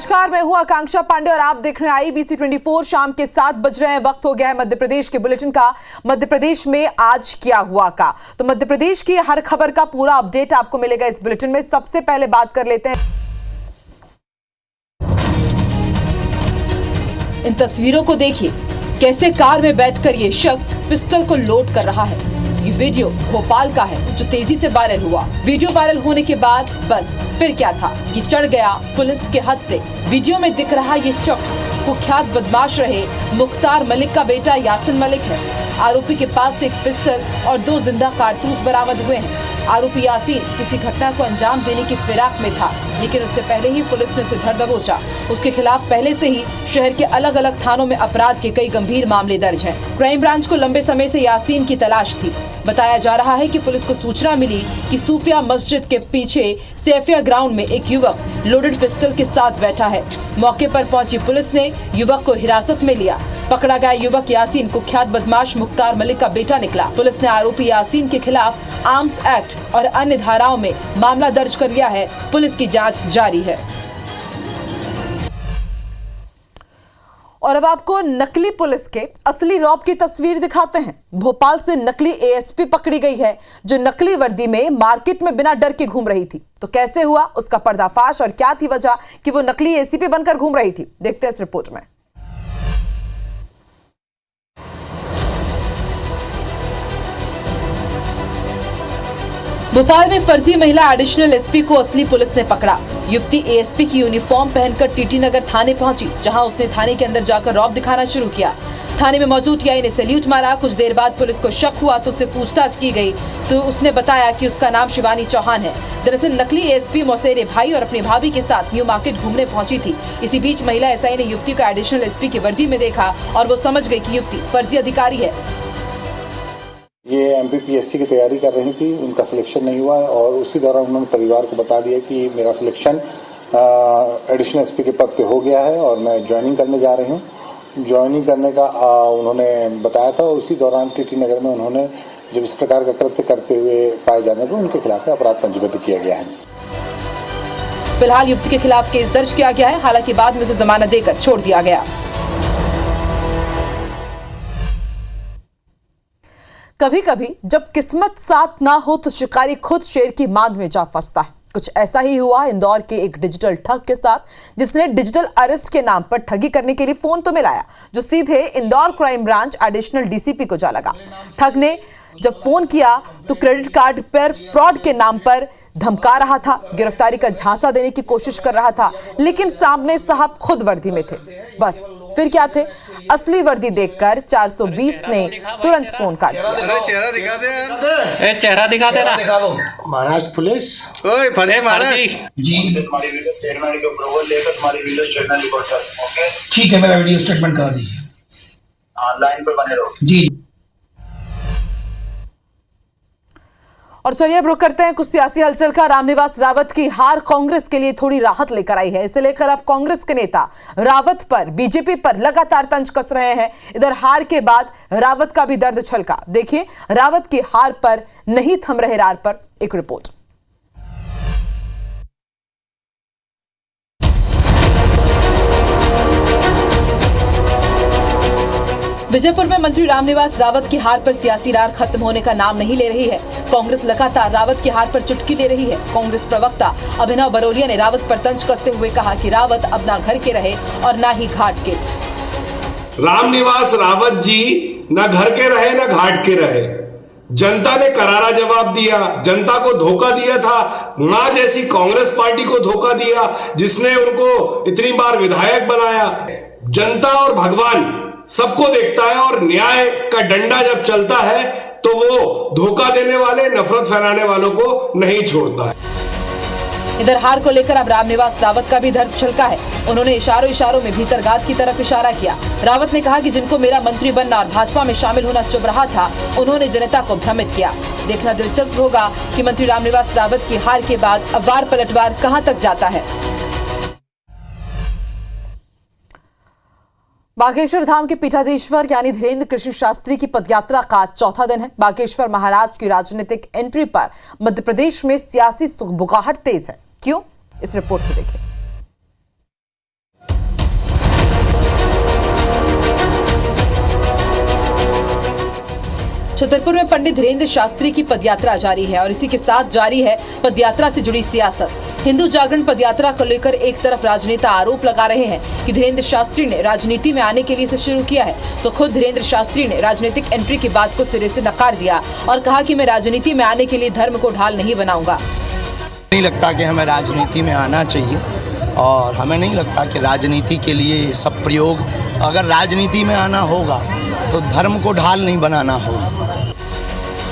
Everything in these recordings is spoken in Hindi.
नमस्कार, मैं हूं आकांक्षा पांडे और आप देख रहे हैं IBC 24। शाम के 7 बज रहे हैं, वक्त हो गया है मध्य प्रदेश के बुलेटिन का। मध्य प्रदेश में आज क्या हुआ का, तो मध्य प्रदेश की हर खबर का पूरा अपडेट आपको मिलेगा इस बुलेटिन में। सबसे पहले बात कर लेते हैं इन तस्वीरों को। देखिए कैसे कार में बैठकर ये शख्स पिस्टल को लोड कर रहा है। ये वीडियो भोपाल का है जो तेजी से वायरल हुआ। वीडियो वायरल होने के बाद बस फिर क्या था, ये चढ़ गया पुलिस के हद पे। वीडियो में दिख रहा ये शख्स कुख्यात बदमाश रहे मुख्तार मलिक का बेटा यासिन मलिक है। आरोपी के पास से एक पिस्टल और 2 जिंदा कारतूस बरामद हुए हैं। आरोपी यासीन किसी घटना को अंजाम देने की फिराक में था, लेकिन उससे पहले ही पुलिस ने उसे धर दबोचा। उसके खिलाफ पहले से ही शहर के अलग अलग थानों में अपराध के कई गंभीर मामले दर्ज हैं। क्राइम ब्रांच को लंबे समय से यासीन की तलाश थी। बताया जा रहा है कि पुलिस को सूचना मिली कि सूफिया मस्जिद के पीछे सैफिया ग्राउंड में एक युवक लोडेड पिस्टल के साथ बैठा है। मौके पर पहुंची पुलिस ने युवक को हिरासत में लिया। पकड़ा गया युवक यासीन कुख्यात बदमाश मुख्तार मलिक का बेटा निकला। पुलिस ने आरोपी यासीन के खिलाफ आर्म्स एक्ट और अन्य धाराओं में मामला दर्ज कर लिया है। पुलिस की जांच जारी है। और अब आपको नकली पुलिस के असली रौब की तस्वीर दिखाते हैं। भोपाल से नकली ASP पकड़ी गई है जो नकली वर्दी में मार्केट में बिना डर के घूम रही थी। तो कैसे हुआ उसका पर्दाफाश और क्या थी वजह कि वो नकली ACP बनकर घूम रही थी, देखते हैं इस रिपोर्ट में। भोपाल में फर्जी महिला एडिशनल SP को असली पुलिस ने पकड़ा। युवती ASP की यूनिफॉर्म पहनकर TT नगर थाने पहुंची, जहां उसने थाने के अंदर जाकर रौब दिखाना शुरू किया। थाने में मौजूद TI ने सैल्यूट मारा। कुछ देर बाद पुलिस को शक हुआ तो उससे पूछताछ की गई, तो उसने बताया कि उसका नाम शिवानी चौहान है। दरअसल नकली ASP मौसेरे भाई और अपनी भाभी के साथ न्यू मार्केट घूमने पहुंची थी। इसी बीच महिला SI ने युवती को एडिशनल SP की वर्दी में देखा और वो समझ गई कि युवती फर्जी अधिकारी है। ये MPPSC की तैयारी कर रही थी, उनका सिलेक्शन नहीं हुआ और उसी दौरान उन्होंने परिवार को बता दिया कि मेरा सिलेक्शन एडिशनल SP के पद पे हो गया है और मैं ज्वाइनिंग करने जा रही हूँ। ज्वाइनिंग करने का उन्होंने बताया था। उसी दौरान TT नगर में उन्होंने जब इस प्रकार का कृत्य करते हुए पाए जाने पर उनके खिलाफ अपराध पंजीबद्ध किया गया है। फिलहाल युवती के खिलाफ केस दर्ज किया गया है, हालांकि बाद में उसे जमानत देकर छोड़ दिया गया। कभी कभी जब किस्मत साथ ना हो तो शिकारी खुद शेर की मांद में जा फंसता है। कुछ ऐसा ही हुआ इंदौर के एक डिजिटल ठग के साथ, जिसने डिजिटल अरेस्ट के नाम पर ठगी करने के लिए फोन तो मिलाया, जो सीधे Indore crime branch additional DCP को जा लगा। ठग ने जब फोन किया तो क्रेडिट कार्ड पर फ्रॉड के नाम पर धमका रहा था, गिरफ्तारी का झांसा देने की कोशिश कर रहा था, लेकिन सामने साहब खुद वर्दी में थे। बस फिर क्या थे, असली वर्दी देखकर 420 ने तुरंत फोन काट दिया। चेहरा दिखा दे यार, चेहरा दिखा दे ना। महाराष्ट्र पुलिस ओए फटे महाराज जी, ठीक है, मेरा वीडियो स्टेटमेंट करा दीजिए। लाइन पे बने रहो जी। और चलिए अब रुक करते हैं कुछ सियासी हलचल का। रामनिवास रावत की हार कांग्रेस के लिए थोड़ी राहत लेकर आई है। इसे लेकर अब कांग्रेस के नेता रावत पर, बीजेपी पर लगातार तंज कस रहे हैं। इधर हार के बाद रावत का भी दर्द छलका। देखिए रावत की हार पर नहीं थम रहे रार पर एक रिपोर्ट। विजयपुर में मंत्री रामनिवास रावत की हार पर सियासी रार खत्म होने का नाम नहीं ले रही है। कांग्रेस लगातार रावत की हार पर चुटकी ले रही है। कांग्रेस प्रवक्ता अभिनव बरोलिया ने रावत पर तंज कसते हुए कहा कि रावत अब ना घर के रहे और ना ही घाट के। रामनिवास रावत जी न घर के रहे न घाट के रहे। जनता ने करारा जवाब दिया, जनता को धोखा दिया था। मां जैसी कांग्रेस पार्टी को धोखा दिया जिसने उनको इतनी बार विधायक बनाया। जनता और भगवान सबको देखता है और न्याय का डंडा जब चलता है तो वो धोखा देने वाले, नफरत फैलाने वालों को नहीं छोड़ता है। इधर हार को लेकर अब रामनिवास रावत का भी दर्द छलका है। उन्होंने इशारों में भीतरगात की तरफ इशारा किया। रावत ने कहा कि जिनको मेरा मंत्री बनना और भाजपा में शामिल होना चुभ रहा था, उन्होंने जनता को भ्रमित किया। देखना दिलचस्प होगा कि मंत्री रामनिवास रावत की हार के बाद अब वार पलटवार कहां तक जाता है। बागेश्वर धाम के पीठाधीश्वर यानी धीरेन्द्र कृष्ण शास्त्री की पदयात्रा का चौथा दिन है। बागेश्वर महाराज की राजनीतिक एंट्री पर मध्य प्रदेश में सियासी सुगबुगाहट तेज है। क्यों, इस रिपोर्ट से देखिए। छतरपुर में पंडित धीरेन्द्र शास्त्री की पदयात्रा जारी है और इसी के साथ जारी है पदयात्रा से जुड़ी सियासत। हिंदू जागरण पदयात्रा को लेकर एक तरफ राजनेता आरोप लगा रहे हैं कि धीरेन्द्र शास्त्री ने राजनीति में आने के लिए इसे शुरू किया है, तो खुद धीरेन्द्र शास्त्री ने राजनीतिक एंट्री की बात को सिरे से नकार दिया और कहा कि मैं राजनीति में आने के लिए धर्म को ढाल नहीं बनाऊंगा। नहीं लगता कि हमें राजनीति में आना चाहिए और हमें नहीं लगता कि राजनीति के लिए सब प्रयोग, अगर राजनीति में आना होगा तो धर्म को ढाल नहीं बनाना होगा।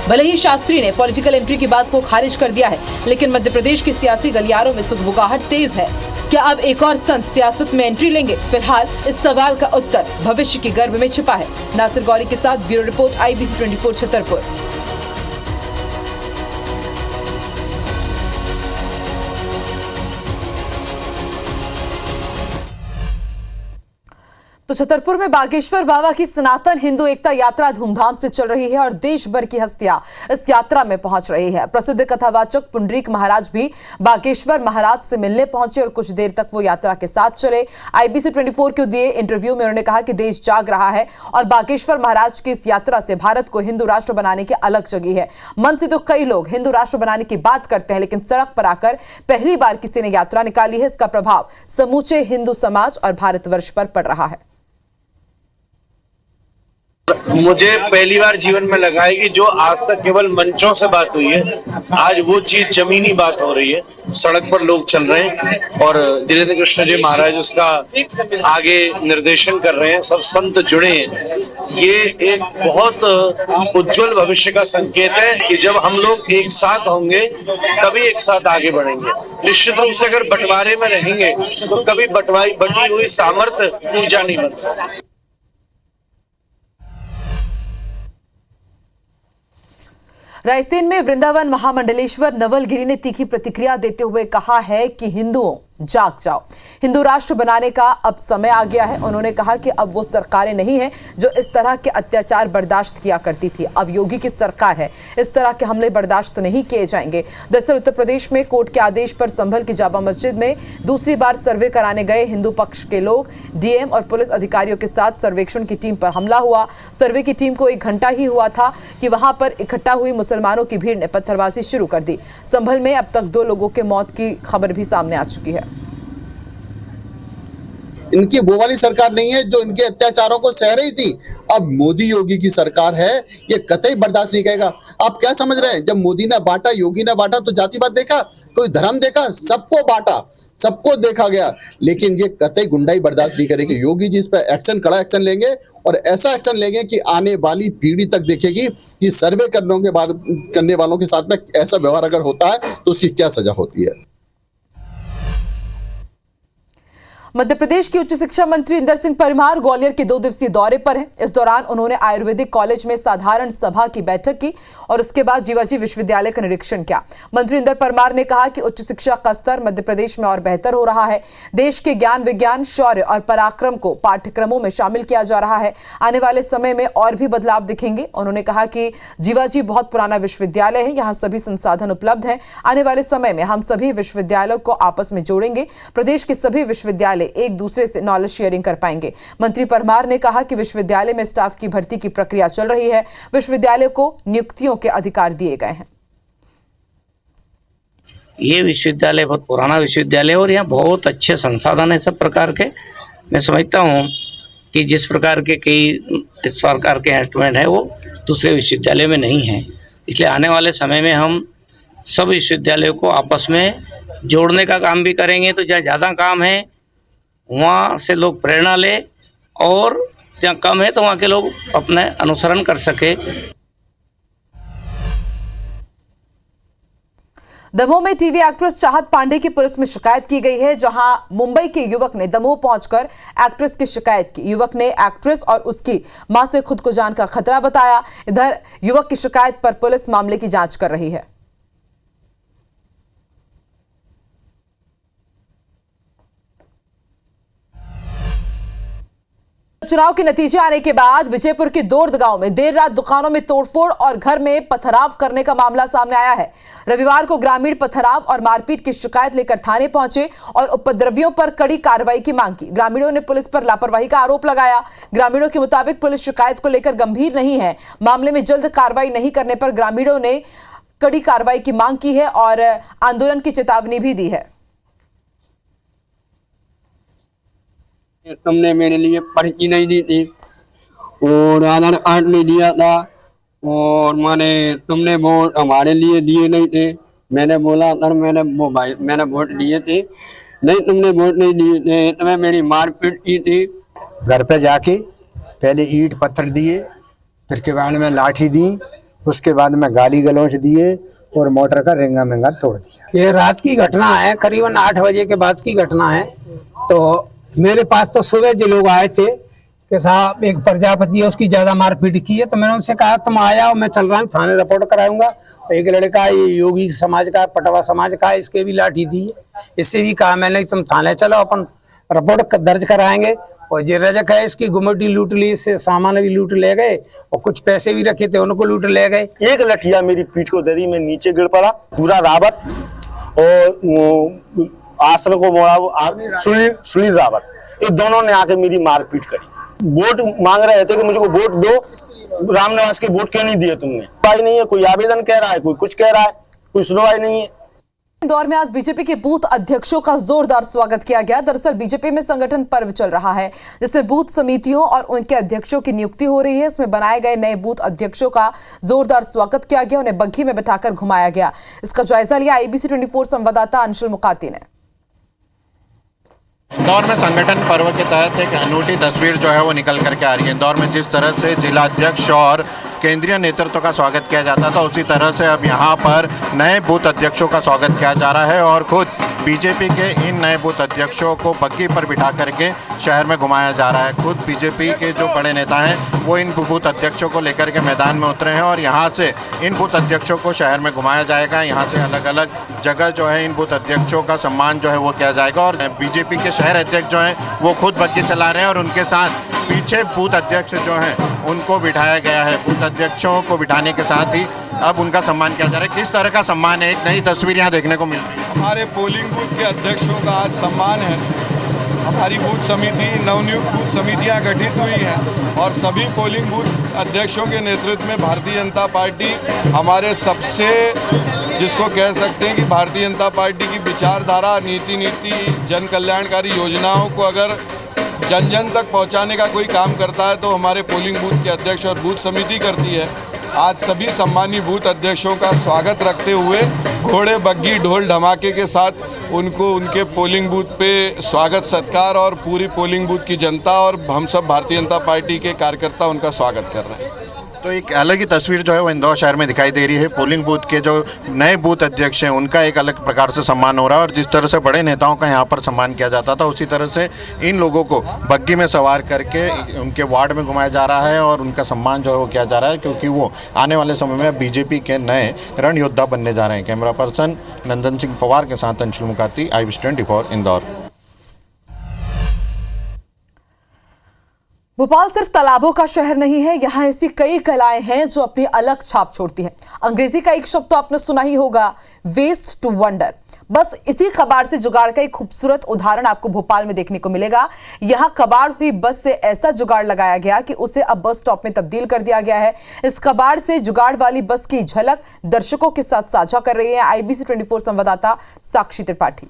भले ही शास्त्री ने पॉलिटिकल एंट्री की बात को खारिज कर दिया है, लेकिन मध्य प्रदेश के सियासी गलियारों में सुगबुगाहट तेज है। क्या अब एक और संत सियासत में एंट्री लेंगे? फिलहाल इस सवाल का उत्तर भविष्य के गर्भ में छिपा है। नासिर गौरी के साथ ब्यूरो रिपोर्ट, IBC 24 छतरपुर। तो छतरपुर में बागेश्वर बाबा की सनातन हिंदू एकता यात्रा धूमधाम से चल रही है और देश भर की हस्तियां इस यात्रा में पहुंच रही है। प्रसिद्ध कथावाचक पुंडरीक महाराज भी बागेश्वर महाराज से मिलने पहुंचे और कुछ देर तक वो यात्रा के साथ चले। IBC 24 को दिए इंटरव्यू में उन्होंने कहा कि देश जाग रहा है और बागेश्वर महाराज की इस यात्रा से भारत को हिंदू राष्ट्र बनाने की अलग जगी है। मन से तो कई लोग हिंदू राष्ट्र बनाने की बात करते हैं, लेकिन सड़क पर आकर पहली बार किसी ने यात्रा निकाली है। इसका प्रभाव समूचे हिंदू समाज और भारतवर्ष पर पड़ रहा है। मुझे पहली बार जीवन में लगा है कि जो आज तक केवल मंचों से बात हुई है, आज वो चीज जमीनी बात हो रही है। सड़क पर लोग चल रहे हैं और धीरेन्द्र कृष्ण जी महाराज उसका आगे निर्देशन कर रहे हैं, सब संत जुड़े हैं। ये एक बहुत उज्जवल भविष्य का संकेत है कि जब हम लोग एक साथ होंगे तभी एक साथ आगे बढ़ेंगे। निश्चित रूप से अगर बंटवारे में रहेंगे तो कभी बटी हुई सामर्थ्य ऊर्जा नहीं बन सकती। रायसेन में वृंदावन महामंडलेश्वर नवलगिरी ने तीखी प्रतिक्रिया देते हुए कहा है कि हिंदुओं जाग जाओ, हिंदू राष्ट्र बनाने का अब समय आ गया है। उन्होंने कहा कि अब वो सरकारें नहीं है जो इस तरह के अत्याचार बर्दाश्त किया करती थी, अब योगी की सरकार है, इस तरह के हमले बर्दाश्त नहीं किए जाएंगे। दरअसल उत्तर प्रदेश में कोर्ट के आदेश पर संभल की जामा मस्जिद में दूसरी बार सर्वे कराने गए हिंदू पक्ष के लोग डीएम और पुलिस अधिकारियों के साथ सर्वेक्षण की टीम पर हमला हुआ। सर्वे की टीम को 1 घंटा ही हुआ था कि वहां पर इकट्ठा हुई मुसलमानों की भीड़ ने पत्थरबाजी शुरू कर दी। संभल में अब तक 2 लोगों के मौत की खबर भी सामने आ चुकी है। इनकी वो वाली सरकार नहीं है जो इनके अत्याचारों को सह रही थी। अब मोदी योगी की सरकार है, ये कतई बर्दाश्त नहीं करेगा। आप क्या समझ रहे हैं, जब मोदी ने बांटा, योगी ने बांटा तो जातिवाद देखा, कोई धर्म देखा? सबको बांटा, सबको देखा गया, लेकिन ये कतई गुंडाई बर्दाश्त नहीं करेगी। योगी जी इस पर एक्शन, कड़ा एक्शन लेंगे और ऐसा एक्शन लेंगे कि आने वाली पीढ़ी तक देखेगी कि सर्वे करने वालों के साथ में ऐसा व्यवहार अगर होता है तो उसकी क्या सजा होती है। मध्य प्रदेश के उच्च शिक्षा मंत्री इंदर सिंह परमार ग्वालियर के 2 दिवसीय दौरे पर हैं। इस दौरान उन्होंने आयुर्वेदिक कॉलेज में साधारण सभा की बैठक की और उसके बाद जीवाजी विश्वविद्यालय का निरीक्षण किया। मंत्री इंदर परमार ने कहा कि उच्च शिक्षा का स्तर मध्य प्रदेश में और बेहतर हो रहा है। देश के ज्ञान, विज्ञान, शौर्य और पराक्रम को पाठ्यक्रमों में शामिल किया जा रहा है। आने वाले समय में और भी बदलाव दिखेंगे। उन्होंने कहा कि जीवाजी बहुत पुराना विश्वविद्यालय है, यहाँ सभी संसाधन उपलब्ध हैं। आने वाले समय में हम सभी विश्वविद्यालयों को आपस में जोड़ेंगे। प्रदेश के सभी विश्वविद्यालय एक दूसरे से नॉलेज शेयरिंग कर पाएंगे। मंत्री परमार ने कहा कि विश्वविद्यालय में स्टाफ की भर्ती की प्रक्रिया चल रही है। विश्वविद्यालय को नियुक्तियों के अधिकार दिए गए हैं। ये विश्वविद्यालय बहुत पुराना विश्वविद्यालय है और यहाँ बहुत अच्छे संसाधन है सब प्रकार के। मैं समझता हूँ कि जिस प्रकार के कई इस प्रकार के इंस्ट्रूमेंट है वो दूसरे विश्वविद्यालय में नहीं है। इसलिए आने वाले समय में हम सब विश्वविद्यालयों को आपस में जोड़ने का काम भी करेंगे। तो जहाँ ज़्यादा काम है वहाँ से लोग प्रेरणा ले और जहाँ कम है तो वहाँ के लोग अपने अनुसरण कर सके। दमोह में टीवी एक्ट्रेस चाहत पांडे की पुलिस में शिकायत की गई है, जहां मुंबई के युवक ने दमोह पहुंचकर एक्ट्रेस की शिकायत की। युवक ने एक्ट्रेस और उसकी मां से खुद को जान का खतरा बताया। इधर युवक की शिकायत पर पुलिस मामले की जांच कर रही है। चुनाव के नतीजे आने के बाद विजयपुर के दोर्द गांव में देर रात दुकानों में तोड़फोड़ और घर में पथराव करने का मामला सामने आया है। रविवार को ग्रामीण पथराव और मारपीट की शिकायत लेकर थाने पहुंचे और उपद्रवियों पर कड़ी कार्रवाई की मांग की। ग्रामीणों ने पुलिस पर लापरवाही का आरोप लगाया। ग्रामीणों के मुताबिक पुलिस शिकायत को लेकर गंभीर नहीं है। मामले में जल्द कार्रवाई नहीं करने पर ग्रामीणों ने कड़ी कार्रवाई की मांग की है और आंदोलन की चेतावनी भी दी है। तुमने मेरे लिए पर्ची नहीं दी थी और आधार कार्ड नहीं दिया था और तुमने वोट हमारे लिए दिए नहीं थे। मैंने बोला सर मैंने वोट दिए थे, नहीं तुमने वोट नहीं दिए थे, तुम्हें मेरी मारपीट की थी। घर पे जाके पहले ईंट पत्थर दिए, फिर के बाद में लाठी दी, उसके बाद में गाली गलौज दिए और मोटर का रेंगा मेंगा तोड़ दिया। ये रात की घटना है, करीबन 8 बजे के बाद की घटना है। तो मेरे पास तो सुबह जो लोग आए थे कि साहब एक प्रजापति है उसकी ज्यादा मारपीट की है, तो मैंने उनसे कहा तुम आया मैं चल रहा हूँ थाने रिपोर्ट कराऊंगा। एक लड़का ये योगी समाज का पटवा समाज का इसके भी लाठी दी है, इससे भी कहा मैंने तुम थाने चलो अपन रिपोर्ट दर्ज कराएंगे। और ये रजक है इसकी गुमटी लूट ली, इससे सामान भी लूट ले गए और कुछ पैसे भी रखे थे उनको लूट ले गए। एक लठिया मेरी पीठ को दे दी, मैं नीचे गिर पड़ा। पूरा रावत और आसन को मोड़ा सुनील रावत, ये दोनों ने आके मेरी मारपीट करी। वोट मांग रहे थे कि मुझको वोट दो, रामनिवास के वोट क्यों नहीं दिए तुमने? सुनवाई नहीं है, कोई आवेदन कह रहा है, कोई कुछ कह रहा है, कोई सुनवाई नहीं है। इंदौर में आज बीजेपी के बूथ अध्यक्षों का जोरदार स्वागत किया गया। दरअसल बीजेपी में संगठन पर्व चल रहा है जिसमें बूथ समितियों और उनके अध्यक्षों की नियुक्ति हो रही है। इसमें बनाए गए नए बूथ अध्यक्षों का जोरदार स्वागत किया गया, उन्हें बग्घी में बिठाकर घुमाया गया। इसका जायजा लिया IBC 24 संवाददाता अंशुल मुकाती ने। इंदौर में संगठन पर्व के तहत एक अनूठी तस्वीर जो है वो निकल करके आ रही है। इंदौर में जिस तरह से जिला अध्यक्ष और केंद्रीय नेतृत्व का स्वागत किया जाता था, उसी तरह से अब यहाँ पर नए बूथ अध्यक्षों का स्वागत किया जा रहा है और खुद बीजेपी के इन नए बूथ अध्यक्षों को बग्घी पर बिठा करके शहर में घुमाया जा रहा है। खुद बीजेपी के जो बड़े नेता हैं वो इन बूथ अध्यक्षों को लेकर के मैदान में उतरे हैं और यहाँ से इन बूथ अध्यक्षों को शहर में घुमाया जाएगा। यहाँ से अलग अलग जगह जो है इन बूथ अध्यक्षों का सम्मान जो है वो किया जाएगा और बीजेपी के शहर अध्यक्ष जो हैं वो खुद बग्घी चला रहे हैं और उनके साथ पीछे बूथ अध्यक्ष जो हैं उनको बिठाया गया है। बूथ अध्यक्षों को बिठाने के साथ ही अब उनका सम्मान किया जा रहा है। किस तरह का सम्मान है, एक नई तस्वीर यहाँ देखने को मिल रही है। हमारे पोलिंग बूथ के अध्यक्षों का आज सम्मान है। हमारी बूथ समिति, नवनियुक्त बूथ समितियाँ गठित हुई हैं और सभी पोलिंग बूथ अध्यक्षों के नेतृत्व में भारतीय जनता पार्टी हमारे सबसे, जिसको कह सकते हैं कि भारतीय जनता पार्टी की विचारधारा, नीति जन कल्याणकारी योजनाओं को अगर जन जन तक पहुंचाने का कोई काम करता है तो हमारे पोलिंग बूथ के अध्यक्ष और बूथ समिति करती है। आज सभी सम्मानित बूथ अध्यक्षों का स्वागत रखते हुए घोड़े, बग्घी, ढोल धमाके के साथ उनको उनके पोलिंग बूथ पे स्वागत सत्कार और पूरी पोलिंग बूथ की जनता और हम सब भारतीय जनता पार्टी के कार्यकर्ता उनका स्वागत कर रहे हैं। तो एक अलग ही तस्वीर जो है वो इंदौर शहर में दिखाई दे रही है। पोलिंग बूथ के जो नए बूथ अध्यक्ष हैं उनका एक अलग प्रकार से सम्मान हो रहा है और जिस तरह से बड़े नेताओं का यहाँ पर सम्मान किया जाता था उसी तरह से इन लोगों को बग्घी में सवार करके उनके वार्ड में घुमाया जा रहा है और उनका सम्मान जो है वो किया जा रहा है क्योंकि वो आने वाले समय में बीजेपी के नए रण योद्धा बनने जा रहे हैं। कैमरा पर्सन नंदन सिंह पवार के साथ अंशुल मुकाती, IBC 24 इंदौर। भोपाल सिर्फ तालाबों का शहर नहीं है, यहाँ ऐसी कई कलाएं हैं जो अपनी अलग छाप छोड़ती हैं। अंग्रेजी का एक शब्द तो आपने सुना ही होगा, वेस्ट टू वंडर। बस इसी कबाड़ से जुगाड़ का एक खूबसूरत उदाहरण आपको भोपाल में देखने को मिलेगा। यहाँ कबाड़ हुई बस से ऐसा जुगाड़ लगाया गया कि उसे अब बस स्टॉप में तब्दील कर दिया गया है। इस कबाड़ से जुगाड़ वाली बस की झलक दर्शकों के साथ साझा कर रही है IBC 24 संवाददाता साक्षी त्रिपाठी।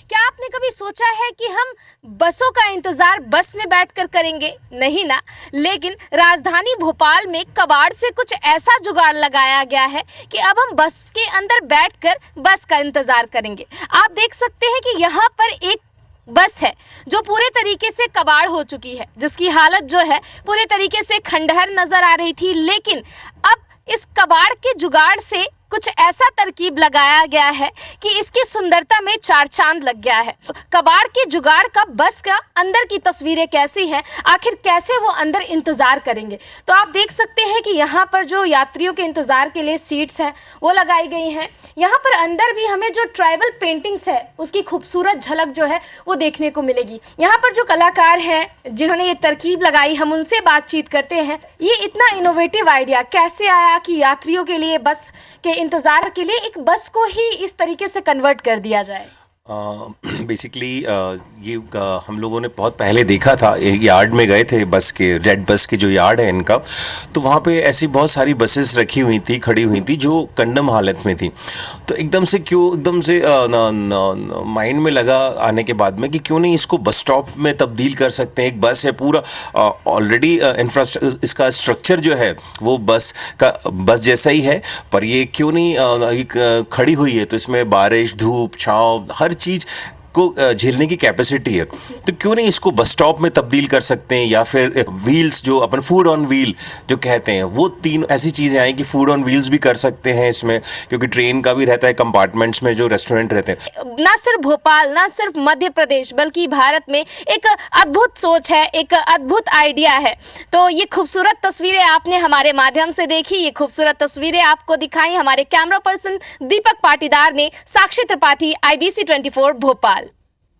क्या आपने कभी सोचा है कि हम बसों का इंतजार बस में बैठकर करेंगे? नहीं ना। लेकिन राजधानी भोपाल में कबाड़ से कुछ ऐसा जुगाड़ लगाया गया है कि अब हम बस के अंदर बैठकर बस का इंतजार करेंगे। आप देख सकते हैं कि यहाँ पर एक बस है जो पूरे तरीके से कबाड़ हो चुकी है, जिसकी हालत जो है पूरे तरीके से खंडहर नजर आ रही थी। लेकिन अब इस कबाड़ के जुगाड़ से कुछ ऐसा तरकीब लगाया गया है कि इसकी सुंदरता में चार चांद लग गया है। कबाड़ के जुगाड़ का बस का अंदर की तस्वीरें कैसी हैं, आखिर कैसे वो अंदर इंतजार करेंगे। तो आप देख सकते हैं कि यहाँ पर जो यात्रियों के इंतजार के लिए सीट्स हैं वो लगाई गई हैं। यहाँ पर अंदर भी हमें जो ट्राइबल पेंटिंग्स है उसकी खूबसूरत झलक जो है वो देखने को मिलेगी। यहाँ पर जो कलाकार हैं जिन्होंने ये तरकीब लगाई, हम उनसे बातचीत करते हैं। ये इतना इनोवेटिव आइडिया कैसे आया कि यात्रियों के लिए बस के इंतजार के लिए एक बस को ही इस तरीके से कन्वर्ट कर दिया जाए? बेसिकली ये हम लोगों ने बहुत पहले देखा था, एक यार्ड में गए थे बस के, रेड बस के जो यार्ड है इनका, तो वहाँ पे ऐसी बहुत सारी बसेस रखी हुई थी, खड़ी हुई थी जो कंडम हालत में थी। तो एकदम से माइंड में लगा आने के बाद में कि क्यों नहीं इसको बस स्टॉप में तब्दील कर सकते हैं। एक बस है, पूरा ऑलरेडी इसका स्ट्रक्चर जो है वो बस जैसा ही है, पर ये क्यों नहीं खड़ी हुई है, तो इसमें बारिश, धूप, छाँव, हर चीज़ को झेलने की कैपेसिटी है, तो क्यों नहीं इसको बस स्टॉप में तब्दील कर सकते हैं। या फिर व्हील्स जो अपन फूड ऑन व्हील जो कहते हैं, वो तीन ऐसी चीज़ें आई कि फूड ऑन व्हील्स भी कर सकते हैं इसमें, क्योंकि ट्रेन का भी रहता है कंपार्टमेंट्स में जो रेस्टोरेंट रहते हैं। ना सिर्फ भोपाल, ना सिर्फ मध्य प्रदेश, बल्कि भारत में एक अद्भुत सोच है, एक अद्भुत आइडिया है। तो ये खूबसूरत तस्वीरें आपने हमारे माध्यम से देखी, ये खूबसूरत तस्वीरें आपको दिखाई हमारे कैमरा पर्सन दीपक पाटीदार ने। साक्षी त्रिपाठी, IBC 24 भोपाल।